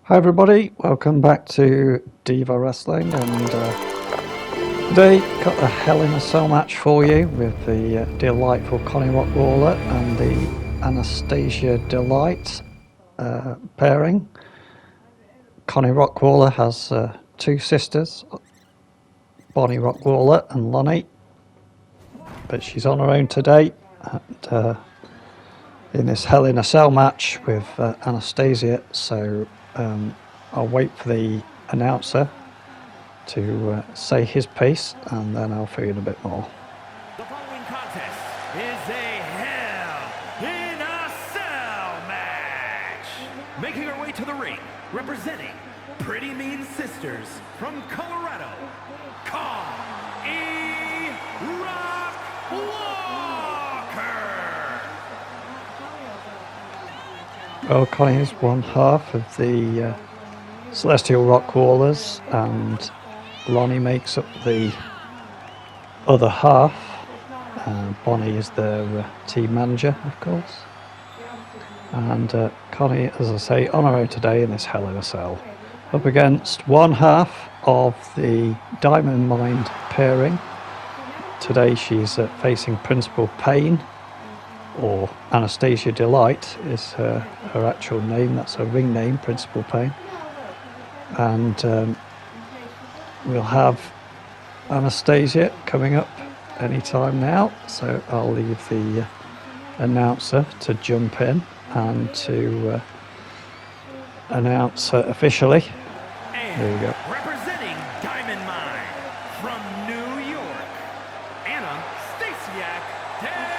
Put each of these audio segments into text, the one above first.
Hi everybody, welcome back to Diva Wrestling, and today got a Hell in a Cell match for you with the delightful Connie Rockwaller and the Anastasia Delight pairing. Connie Rockwaller has two sisters, Bonnie Rockwaller and Lonnie, but she's on her own today and, in this Hell in a Cell match with Anastasia, so I'll wait for the announcer to say his piece, and then I'll fill in a bit more. The following contest is a Hell in a Cell match. Making her way to the ring, representing Pretty Mean Sisters from Colorado, Connie Rockwaller. Well, Connie is one half of the Celestial Rockwallers, and Lonnie makes up the other half. Bonnie is their team manager, of course. And Connie, as I say, on her own today in this Hell in a Cell, up against one half of the Diamond Mind pairing. Today she's facing Principal Pain, or Anastasia Delight is her actual name. That's her ring name, Principal Pain. And we'll have Anastasia coming up anytime now, so I'll leave the announcer to jump in and to announce her officially. There we go. Representing Diamond Mine from New York, Anastasia Delight.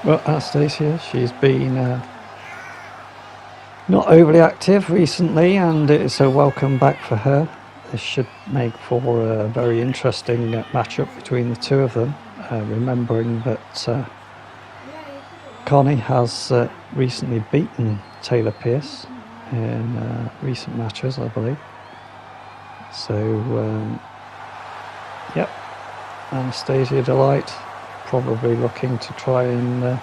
Well, Anastasia, she's been not overly active recently, and it's a welcome back for her. This should make for a very interesting matchup between the two of them, remembering that Connie has recently beaten Taylor Pierce in recent matches, I believe. So, yep, Anastasia Delight probably looking to try and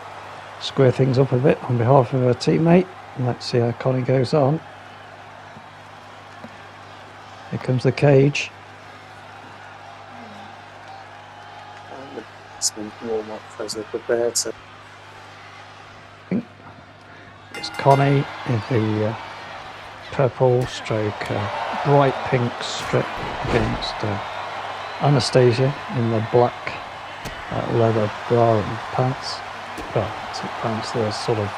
square things up a bit on behalf of her teammate. Let's see how Connie goes on. Here comes the cage. Warm up as they prepare to. It's Connie in the purple stroke bright pink strip against Anastasia in the black leather bra and pants. Well, it's not pants, they're sort of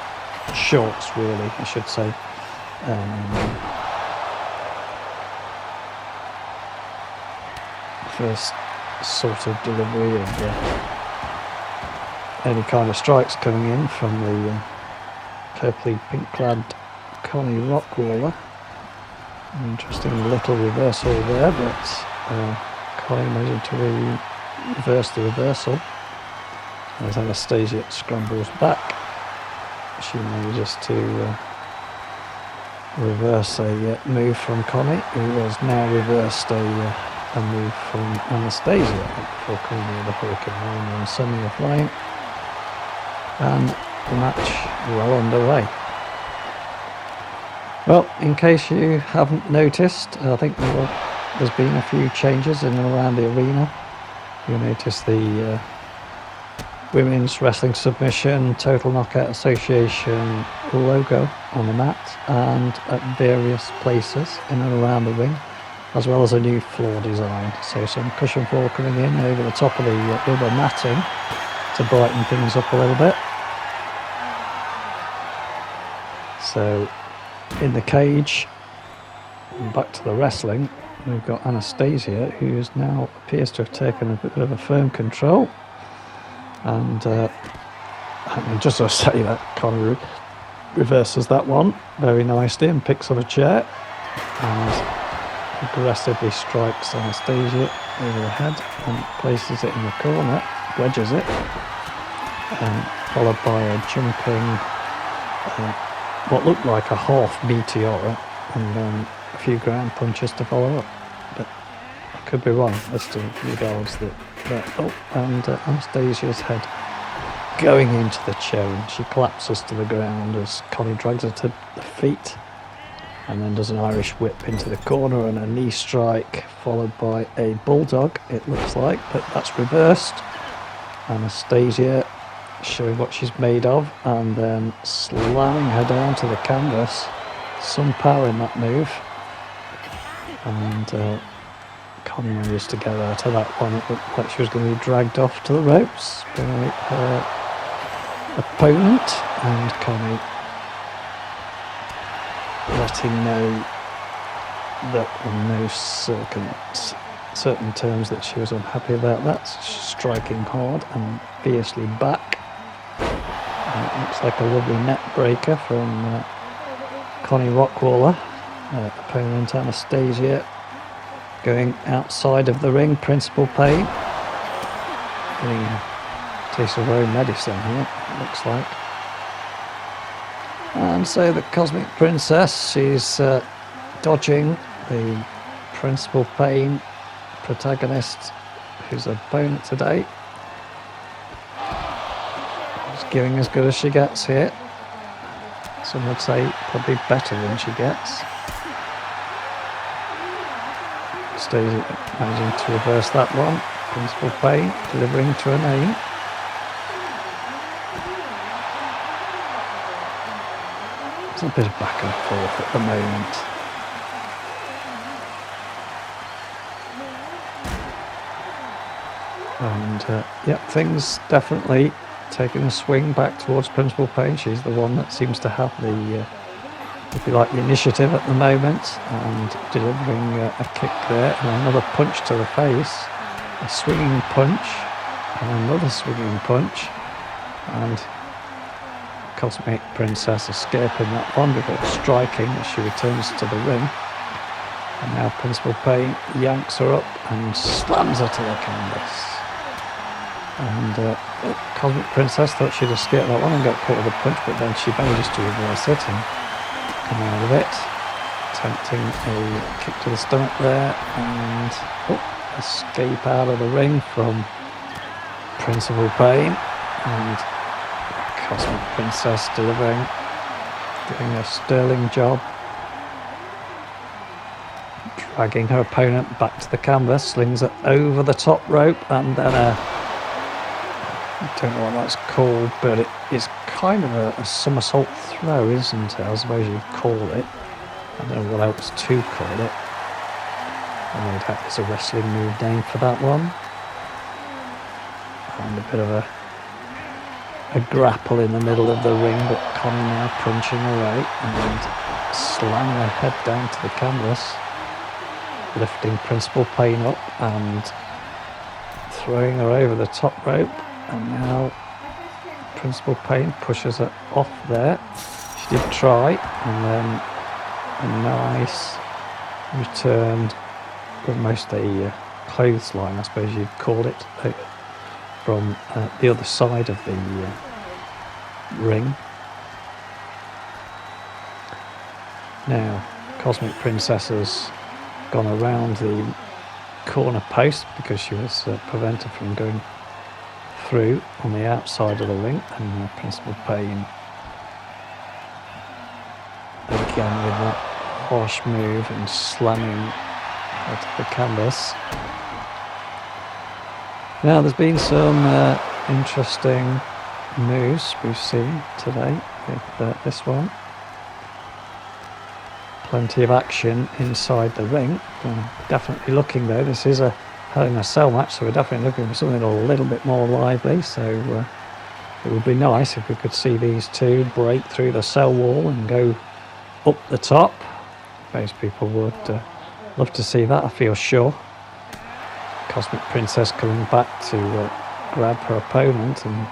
shorts, really, I should say. First sort of delivery of any kind of strikes coming in from the purpley pink clad Connie Rockwaller. Interesting little reversal there, but Connie managed to reverse the reversal as Anastasia scrambles back. She manages to reverse a move from Connie, who has now reversed a move from Anastasia before coming with a Hurricane Rana and sending her flying. And the match well underway. Well, in case you haven't noticed, I think there's been a few changes in and around the arena. You'll notice the Women's Wrestling Submission Total Knockout Association logo on the mat and at various places in and around the ring, as well as a new floor design. So some cushion floor coming in over the top of the rubber matting to brighten things up a little bit. So in the cage, back to the wrestling, we've got Anastasia, who now appears to have taken a bit of a firm control. And just to say that Connie reverses that one very nicely and picks up a chair and aggressively strikes Anastasia over the head and places it in the corner, wedges it, followed by a jumping, what looked like a half meteora, and then a few ground punches to follow up. But I could be wrong as to regards that. Oh, and Anastasia's head going into the chain. She collapses to the ground as Connie drags her to the feet and then does an Irish whip into the corner and a knee strike followed by a bulldog, it looks like, but that's reversed. Anastasia showing what she's made of and then slamming her down to the canvas. Some power in that move. And Connie managed to get her to that one. It looked like she was going to be dragged off to the ropes by her opponent, and Connie letting know that on no certain terms that she was unhappy about that, striking hard and fiercely back. And it looks like a lovely net breaker from Connie Rockwaller, opponent Anastasia, going outside of the ring, principal pain. Getting a taste of her own medicine here, it looks like. And so the Cosmic Princess, she's dodging the principal pain protagonist, who's her opponent today. She's giving as good as she gets here. Some would say probably better than she gets. Stays managing to reverse that one. Principal pain delivering to a name. There's a bit of back and forth at the moment. And yeah, things definitely taking a swing back towards Principal Pain. She's the one that seems to have the, if you like, the initiative at the moment, and delivering a kick there, and another punch to the face, a swinging punch, and another swinging punch, and Cosmic Princess escaping that one before striking as she returns to the ring. And now Principal Pain yanks her up and slams her to the canvas. And Cosmic Princess thought she'd escape that one and got caught with a punch, but then she manages to reverse it and come out of it, attempting a kick to the stomach there, and escape out of the ring from Principal Pain, and Cosmic Princess doing a sterling job, dragging her opponent back to the canvas, slings it over the top rope, and then I don't know what that's called, but it is kind of a somersault throw, isn't it? I suppose you'd call it. I don't know what else to call it. I know that is a wrestling move name for that one. And a bit of a grapple in the middle of the ring, but Connie now punching away and slamming her head down to the canvas, lifting Principal Pain up and throwing her over the top rope. And now Principal Pain pushes her off there. She did try, and then a nice return, almost a clothesline, I suppose you'd call it, from the other side of the ring. Now, Cosmic Princess has gone around the corner post because she was prevented from going through on the outside of the ring, and Principal Pain again with that harsh move and slamming her to the canvas. Now there's been some interesting moves we've seen today with this one. Plenty of action inside the ring. Definitely looking though, this is a Hell in a Cell match, so we're definitely looking for something a little bit more lively, so it would be nice if we could see these two break through the cell wall and go up the top. Most people would love to see that, I feel sure. Cosmic Princess coming back to grab her opponent and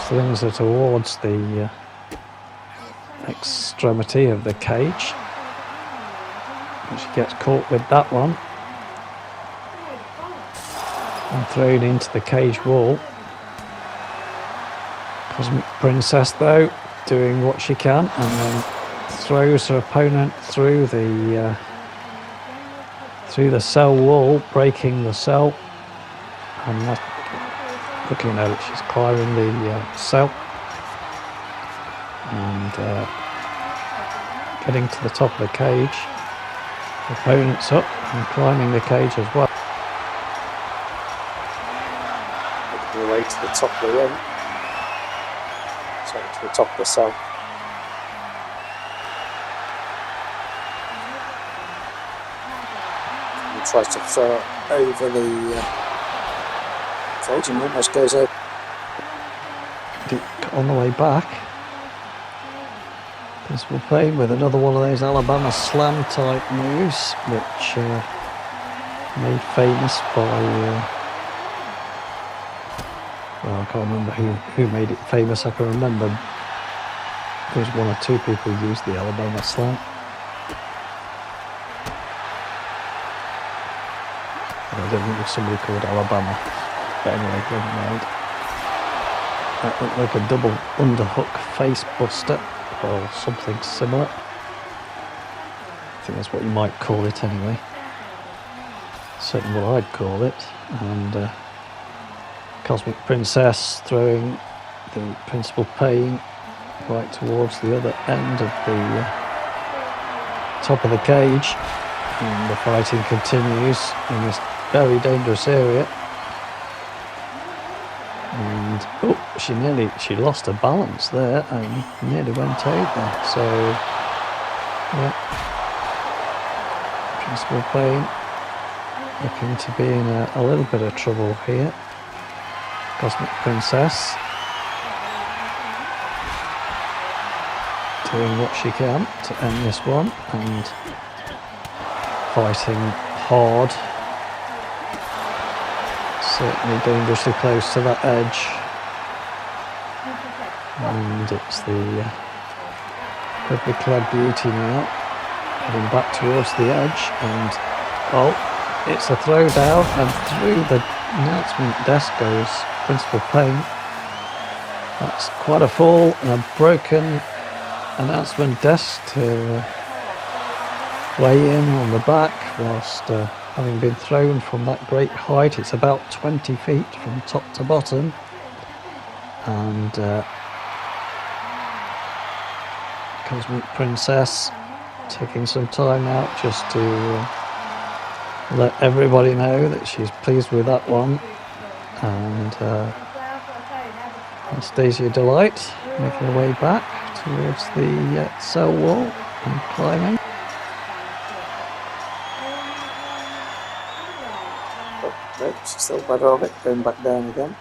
slings her towards the extremity of the cage. But she gets caught with that one and thrown into the cage wall. Cosmic Princess though doing what she can, and then throws her opponent through the cell wall, breaking the cell, and looking at it, she's climbing the cell and getting to the top of the cage. The opponent's up and climbing the cage as well. Making her way to the top of the ring. Sorry, to the top of the cell. And tries to throw it over the cage and almost goes over. On the way back, Principal Pain with another one of those Alabama slam type moves, which made famous by well, I can't remember who made it famous. I can remember there was one or two people who used the Alabama slam. I don't think it was somebody called Alabama, but anyway, never mind. That looked like a double underhook face buster or something similar. I think that's what you might call it anyway. Certainly what I'd call it. And Cosmic Princess throwing the Principal Pain right towards the other end of the top of the cage. And the fighting continues in this very dangerous area. And oh, she lost her balance there and nearly went over. So yeah, Principal Pain looking to be in a little bit of trouble here. Cosmic Princess doing what she can to end this one and fighting hard. Certainly dangerously close to that edge. And it's the Purple Clad Beauty now heading back towards the edge, and oh, it's a throwdown, and through the announcement desk goes Principal Pain. That's quite a fall and a broken announcement desk to weigh in on the back whilst having been thrown from that great height. It's about 20 feet from top to bottom, and Cosmic Princess taking some time out just to let everybody know that she's pleased with that one. And Anastasia Delight making her way back towards the cell wall and climbing. Oh, no, she's still better of it, going back down again.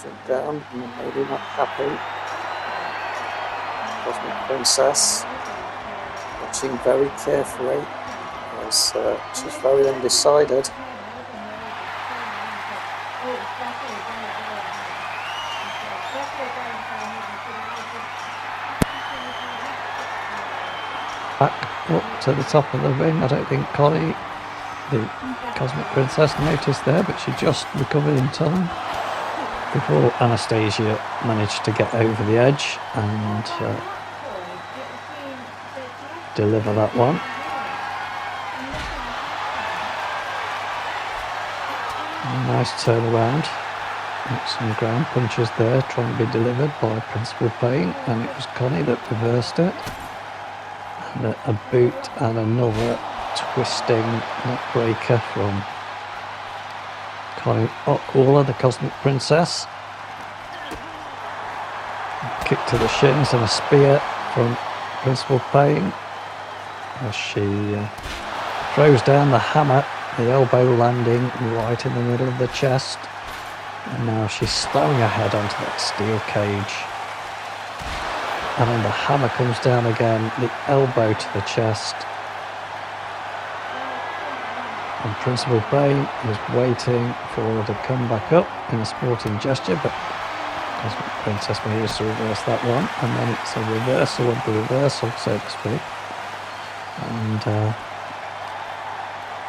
Jump down, and maybe not happy. Cosmic Princess watching very carefully as she's very undecided. Back up to the top of the ring. I don't think Connie, the Cosmic Princess, noticed there, but she just recovered in time before Anastasia managed to get over the edge and deliver that one. A nice turnaround. Some ground punches there trying to be delivered by Principal Pain, and it was Connie that reversed it. And a boot and another twisting neckbreaker from Connie Rockwaller, the Cosmic Princess. A kick to the shins and a spear from Principal Pain as she throws down the hammer, the elbow landing right in the middle of the chest. And now she's slamming her head onto that steel cage. And then the hammer comes down again, the elbow to the chest. And Principal Pain is waiting for her to come back up in a sporting gesture, but Cosmic Princess manages to reverse that one, and then it's a reversal of the reversal, so to speak. And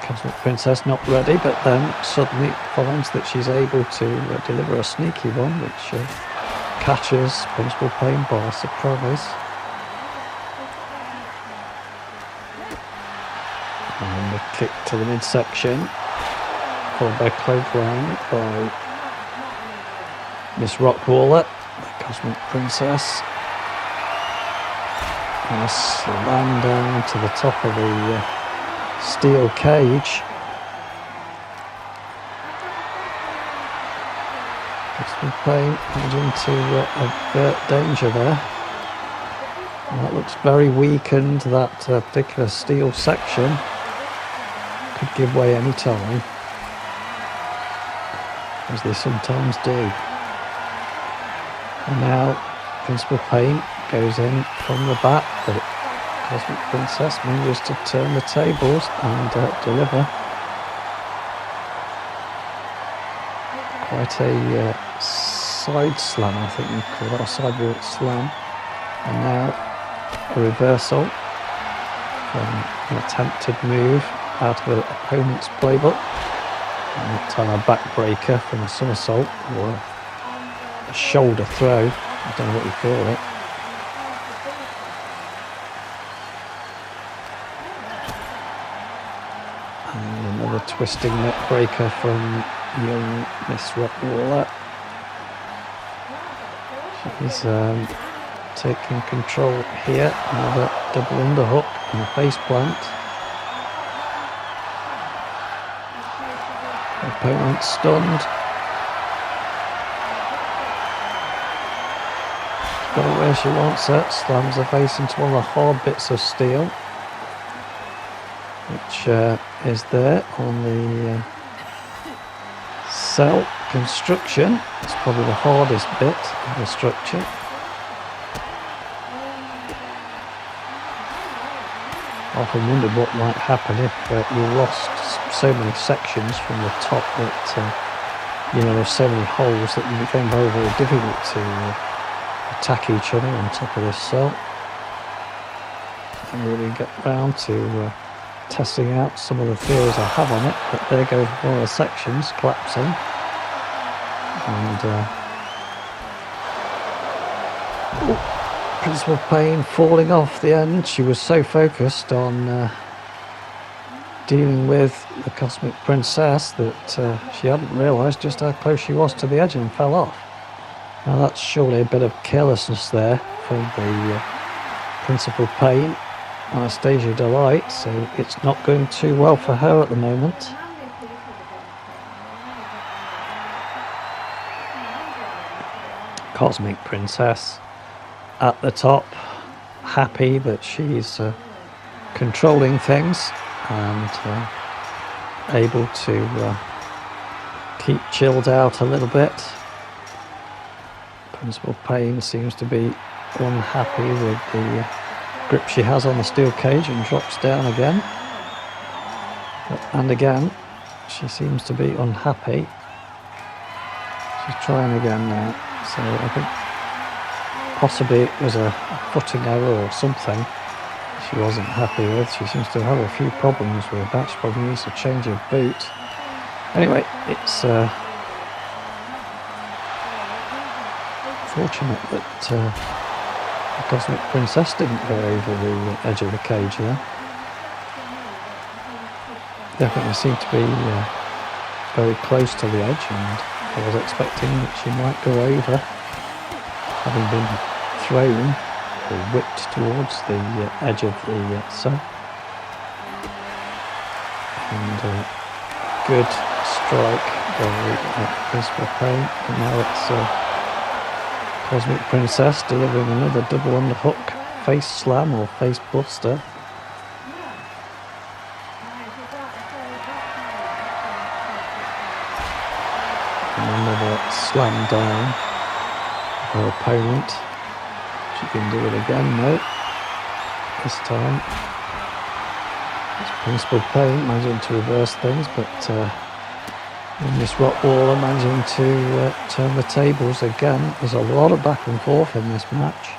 Cosmic Princess not ready, but then suddenly finds that she's able to deliver a sneaky one, which catches Principal Pain by surprise. And a kick to the midsection, followed by clothesline by Miss Rockwaller, the Cosmic Princess. And a slam down to the top of the steel cage. Cosmic Pain managing to avert danger there. And that looks very weakened, that particular steel section. Could give way any time, as they sometimes do. And now Principal Pain goes in from the back, but Cosmic Princess manages to turn the tables and deliver quite a side slam, I think you call that, a sidewalk slam. And now a reversal from an attempted move out of an opponent's playbook, and that time a backbreaker from a somersault or a shoulder throw, I don't know what you call it. And another twisting neck breaker from young Miss Rockwaller. She's taking control here. Another double underhook and a face plant. Opponent stunned. Got it where she wants it. Slams her face into one of the hard bits of steel, which is there on the cell construction. It's probably the hardest bit of the structure. Often wondered what might happen if you lost so many sections from the top that there's so many holes that it became very, very difficult to attack each other on top of this cell. And really get round to testing out some of the theories I have on it. But there goes one of the sections collapsing, and Principal Pain falling off the end. She was so focused on dealing with the Cosmic Princess that she hadn't realised just how close she was to the edge and fell off. Now that's surely a bit of carelessness there from the Principal Pain, Anastasia Delight, so it's not going too well for her at the moment. Cosmic Princess at the top, happy that she's controlling things and able to keep chilled out a little bit. Principal Pain seems to be unhappy with the grip she has on the steel cage and drops down again. And again, she seems to be unhappy. She's trying again now, so I think possibly it was a footing error or something she wasn't happy with. She seems to have a few problems with that. She probably needs a change of boot. Anyway, it's fortunate that the Cosmic Princess didn't go over the edge of the cage there. Definitely seemed to be very close to the edge, and I was expecting that she might go over, having been thrown or whipped towards the edge of the cell. And good strike by Principal Pain, and now it's Cosmic Princess delivering another double underhook face slam or face buster. And another slam down of her opponent. She can do it again, no. This time it's Principal Pain managing to reverse things, but Miss Rockwaller managing to turn the tables again. There's a lot of back and forth in this match,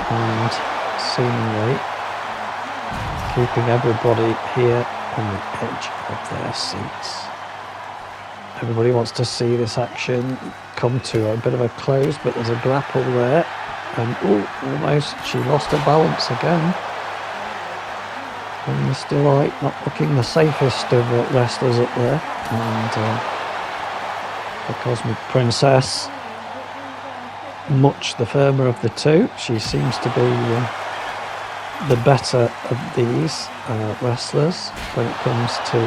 and seemingly keeping everybody here on the edge of their seats. Everybody wants to see this action come to a bit of a close, but there's a grapple there, and almost she lost her balance again. And Miss Delight not looking the safest of wrestlers up there, and the Cosmic Princess much the firmer of the two. She seems to be the better of these wrestlers when it comes to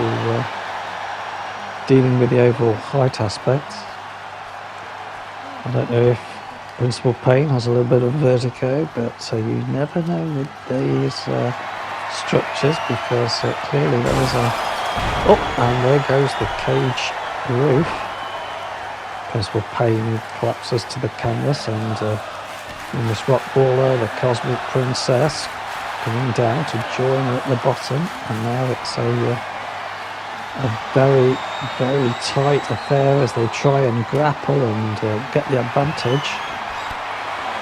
dealing with the overall height aspect. I don't know if Principal Payne has a little bit of vertigo, but you never know with these structures, because clearly there is a... Oh, and there goes the cage roof. Principal Payne collapses to the canvas, and Miss Rockwaller, the Cosmic Princess, coming down to join her at the bottom, and now it's a very, very tight affair as they try and grapple and get the advantage.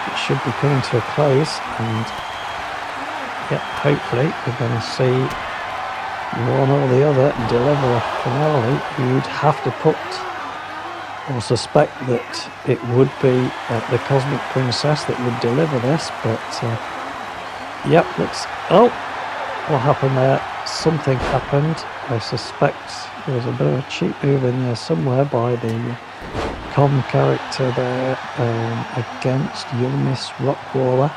It should be coming to a close, and yep, hopefully we're going to see one or the other deliver a finale. You'd have to put or suspect that it would be the Cosmic Princess that would deliver this, but yep, looks... Oh, what happened there? Something happened. I suspect there was a bit of a cheap move in there somewhere by the com character there against young Miss Rockwaller.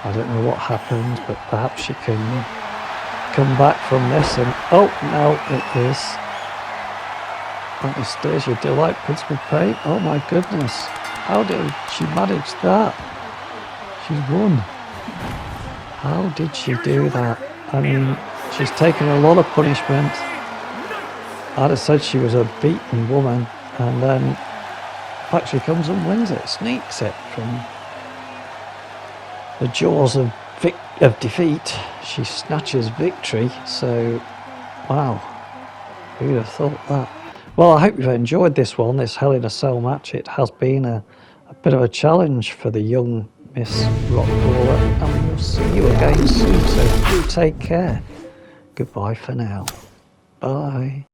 I don't know what happened, but perhaps she can come back from this. And oh, now it is Anastasia Delight, Principal Payne. Oh my goodness, how did she manage that? She's won. How did she do that? I mean, she's taken a lot of punishment. I'd have said she was a beaten woman, and then in fact she comes and wins it, sneaks it from the jaws of defeat. She snatches victory. So, wow, who'd have thought that? Well, I hope you've enjoyed this one, this Hell in a Cell match. It has been a bit of a challenge for the young Miss Rockwaller, and we'll see you again soon, so do take care. Goodbye for now. Bye.